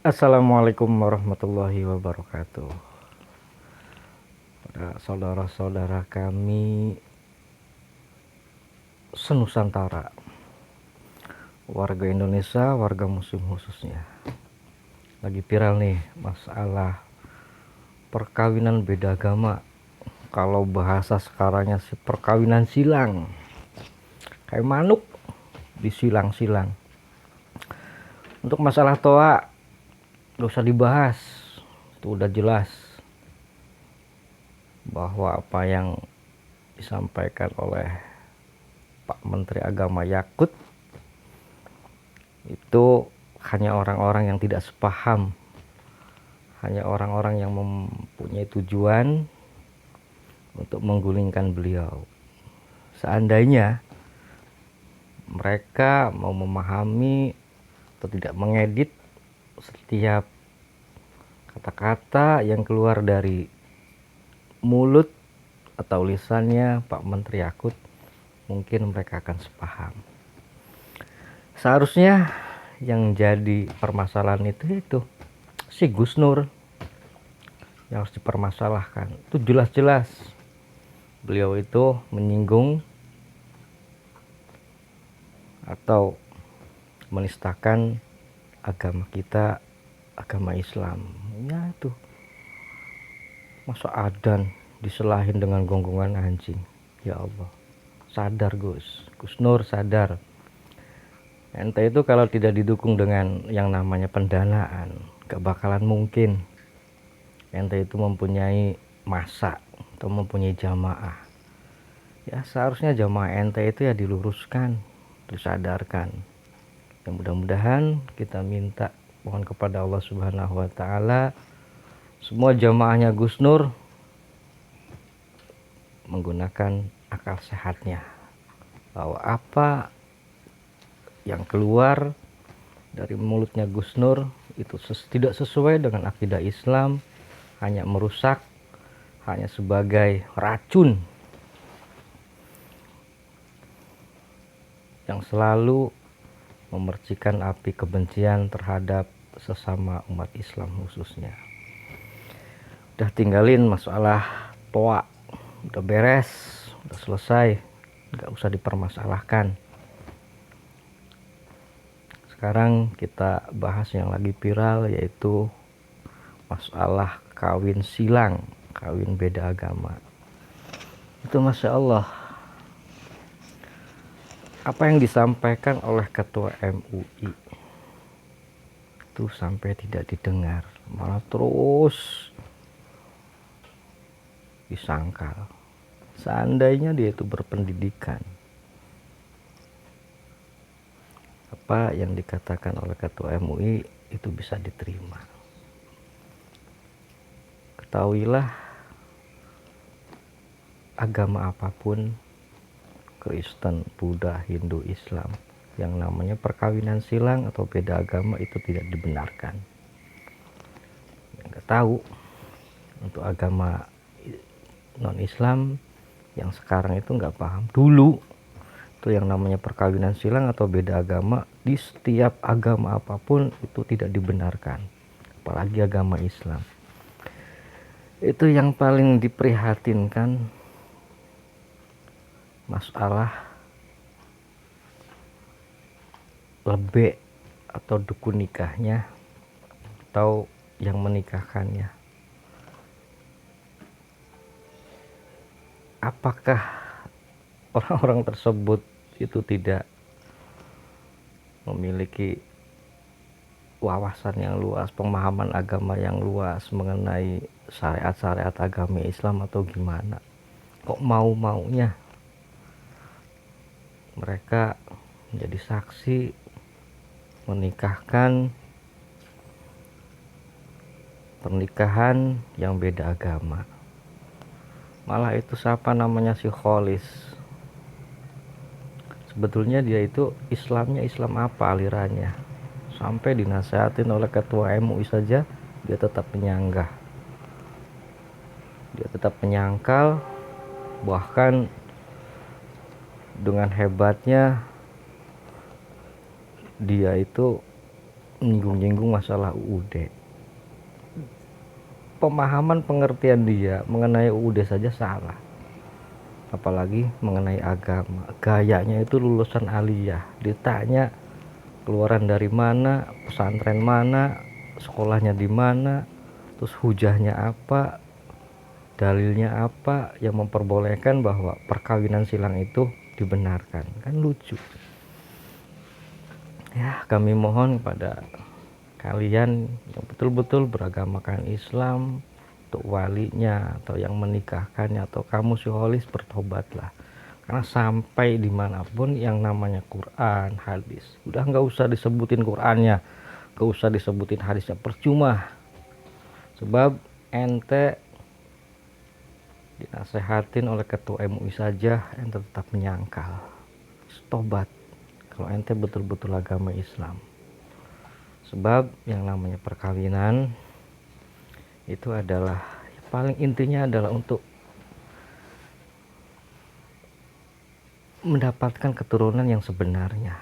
Assalamualaikum warahmatullahi wabarakatuh. Pada saudara-saudara kami senusantara, warga Indonesia, warga muslim khususnya, lagi viral nih masalah perkawinan beda agama. Kalau bahasa sekarangnya sih perkawinan silang, kayak manuk disilang-silang. Untuk masalah toa gak usah dibahas, itu udah jelas bahwa apa yang disampaikan oleh Pak Menteri Agama Yakut itu hanya orang-orang yang tidak sepaham, hanya orang-orang yang mempunyai tujuan untuk menggulingkan beliau. Seandainya mereka mau memahami atau tidak mengedit setiap kata-kata yang keluar dari mulut atau lisannya Pak Menteri Yakut, mungkin mereka akan sepaham. Seharusnya yang jadi permasalahan itu si Gus Nur yang harus dipermasalahkan. Itu jelas-jelas beliau itu menyinggung atau menistakan agama kita, agama Islam. Ya itu, masa adzan diselahin dengan gonggongan anjing. Ya Allah, sadar Gus Nur, sadar. Ente itu kalau tidak didukung dengan yang namanya pendanaan, gak bakalan mungkin ente itu mempunyai masa atau mempunyai jamaah. Ya seharusnya jamaah ente itu ya diluruskan, disadarkan. Ya mudah-mudahan kita minta mohon kepada Allah Subhanahu wa taala semua jamaahnya Gus Nur menggunakan akal sehatnya, bahwa apa yang keluar dari mulutnya Gus Nur itu tidak sesuai dengan akidah Islam, hanya merusak, hanya sebagai racun yang selalu memercikan api kebencian terhadap sesama umat Islam khususnya. Udah tinggalin masalah toa, udah beres, udah selesai, nggak usah dipermasalahkan. Sekarang kita bahas yang lagi viral, yaitu masalah kawin silang, kawin beda agama. Itu Masya Allah, apa yang disampaikan oleh Ketua MUI itu sampai tidak didengar, malah terus disangkal. Seandainya dia itu berpendidikan, apa yang dikatakan oleh Ketua MUI itu bisa diterima. Ketahuilah, agama apapun, Kristen, Buddha, Hindu, Islam, yang namanya perkawinan silang atau beda agama itu tidak dibenarkan. Nggak tahu untuk agama non-Islam yang sekarang itu nggak paham. Dulu itu yang namanya perkawinan silang atau beda agama di setiap agama apapun itu tidak dibenarkan, apalagi agama Islam. Itu yang paling diprihatinkan masalah lebek atau dukun nikahnya atau yang menikahkannya. Apakah orang-orang tersebut itu tidak memiliki wawasan yang luas, pemahaman agama yang luas mengenai syariat-syariat agama Islam atau gimana? Kok mau-maunya mereka menjadi saksi menikahkan pernikahan yang beda agama? Malah itu siapa namanya, si Kholis, sebetulnya dia itu Islamnya Islam apa alirannya, sampai dinasihatin oleh Ketua MUI saja dia tetap menyanggah, dia tetap menyangkal. Bahkan dengan hebatnya dia itu menyinggung-nyinggung masalah UUD. Pemahaman pengertian dia mengenai UUD saja salah, apalagi mengenai agama. Gayanya itu lulusan aliyah, ditanya keluaran dari mana, pesantren mana, sekolahnya di mana, terus hujahnya apa, dalilnya apa yang memperbolehkan bahwa perkawinan silang itu dibenarkan. Kan lucu ya. Kami mohon kepada kalian yang betul-betul beragamakan Islam, untuk walinya atau yang menikahkannya atau kamu si holis, bertobatlah. Karena sampai dimanapun yang namanya Quran, hadis, udah nggak usah disebutin Qurannya, nggak usah disebutin hadisnya, percuma. Sebab ente dinasehatin oleh ketua MUI saja ente tetap menyangkal. Tobat kalau ente betul-betul agama Islam. Sebab yang namanya perkawinan itu adalah paling intinya adalah untuk mendapatkan keturunan yang sebenarnya.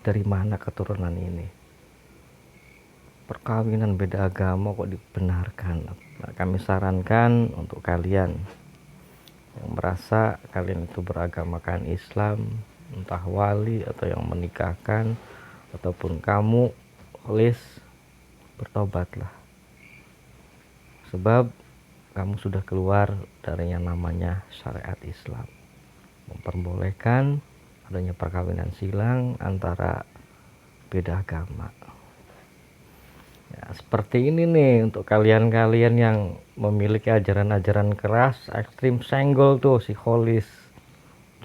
Dari mana keturunan ini? Perkawinan beda agama kok dibenarkan? Nah, kami sarankan untuk kalian yang merasa kalian itu beragamakan Islam, entah wali atau yang menikahkan ataupun kamu holis, bertobatlah. Sebab kamu sudah keluar dari yang namanya syariat Islam, memperbolehkan adanya perkawinan silang antara beda agama. Ya, seperti ini nih untuk kalian-kalian yang memiliki ajaran-ajaran keras, ekstrim, senggol tuh si holis.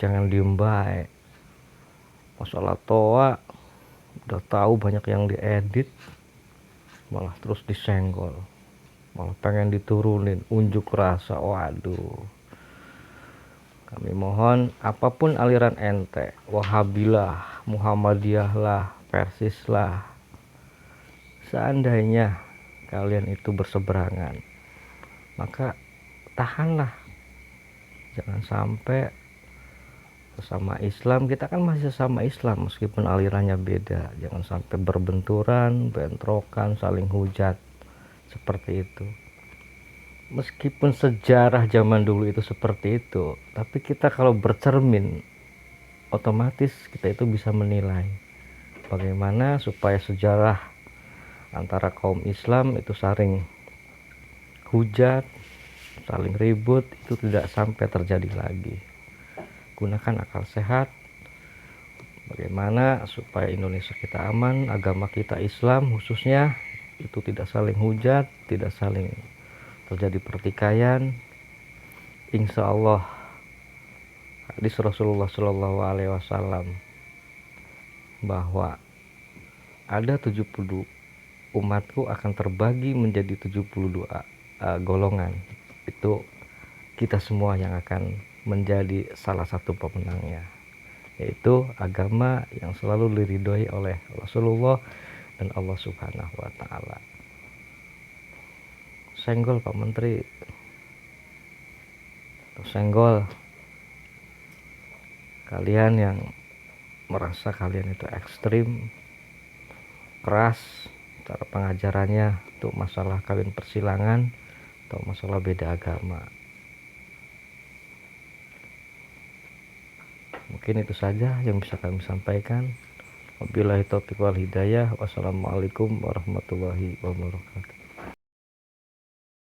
Jangan diem baik. Masalah toa udah tahu banyak yang diedit, malah terus disenggol, malah pengen diturunin, unjuk rasa. Waduh, kami mohon apapun aliran ente, Wahabilah, Muhammadiyah lah, Persis lah, seandainya kalian itu berseberangan, maka tahanlah. Jangan sampai sesama Islam, kita kan masih sesama Islam meskipun alirannya beda, jangan sampai berbenturan, bentrokan, saling hujat seperti itu. Meskipun sejarah zaman dulu itu seperti itu, tapi kita kalau bercermin, otomatis kita itu bisa menilai bagaimana supaya sejarah antara kaum Islam itu saling hujat, saling ribut, itu tidak sampai terjadi lagi. Gunakan akal sehat, bagaimana supaya Indonesia kita aman, agama kita Islam khususnya itu tidak saling hujat, tidak saling terjadi pertikaian. Insya Allah hadis Rasulullah Shallallahu Alaihi Wasallam bahwa ada 70 umatku akan terbagi menjadi 72 golongan. Itu kita semua yang akan menjadi salah satu pemenangnya, yaitu agama yang selalu diridhoi oleh Rasulullah dan Allah Subhanahu wa Ta'ala. Senggol Pak Menteri, senggol kalian yang merasa kalian itu ekstrim, keras cara pengajarannya untuk masalah kawin persilangan atau masalah beda agama. Mungkin itu saja yang bisa kami sampaikan. Wabillahi taufiq wal hidayah. Wassalamualaikum warahmatullahi wabarakatuh.